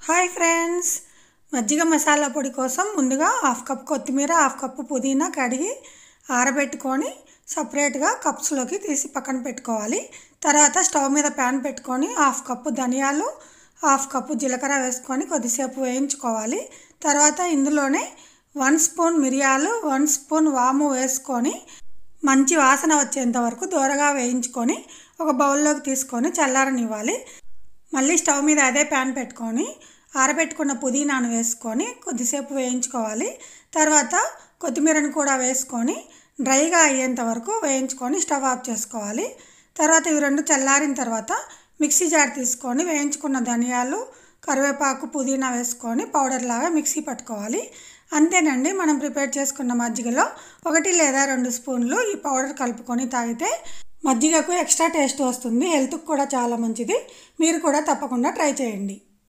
Hi friends, మజ్జిగ మసాలా పొడి కోసం ముందుగా హాఫ్ కప్ కొత్తిమీర, హాఫ్ కప్పు పుదీనా కడిగి ఆరబెట్టుకొని సపరేట్గా కప్స్లోకి తీసి పక్కన పెట్టుకోవాలి. తర్వాత స్టవ్ మీద ప్యాన్ పెట్టుకొని హాఫ్ కప్పు ధనియాలు, హాఫ్ కప్పు జీలకర్ర వేసుకొని కొద్దిసేపు వేయించుకోవాలి. తర్వాత ఇందులోనే 1 స్పూన్ మిరియాలు, 1 స్పూన్ వాము వేసుకొని మంచి వాసన వచ్చేంత వరకు దూరగా వేయించుకొని ఒక బౌల్లోకి తీసుకొని చల్లారనివ్వాలి. మళ్ళీ స్టవ్ మీద అదే ప్యాన్ పెట్టుకొని ఆరబెట్టుకున్న పుదీనాను వేసుకొని కొద్దిసేపు వేయించుకోవాలి. తర్వాత కొత్తిమీరను కూడా వేసుకొని డ్రైగా అయ్యేంత వరకు వేయించుకొని స్టవ్ ఆఫ్ చేసుకోవాలి. తర్వాత ఇవి రెండు చల్లారిన తర్వాత మిక్సీ జార్ తీసుకొని వేయించుకున్న ధనియాలు, కరివేపాకు, పుదీనా వేసుకొని పౌడర్ లాగా మిక్సీ పట్టుకోవాలి. అంతేనండి, మనం ప్రిపేర్ చేసుకున్న మజ్జిగలో 1 లేదా 2 స్పూన్లు ఈ పౌడర్ కలుపుకొని తాగితే మజ్జిగకు ఎక్స్ట్రా టేస్ట్ వస్తుంది. హెల్త్కి కూడా చాలా మంచిది. మీరు కూడా తప్పకుండా ట్రై చేయండి.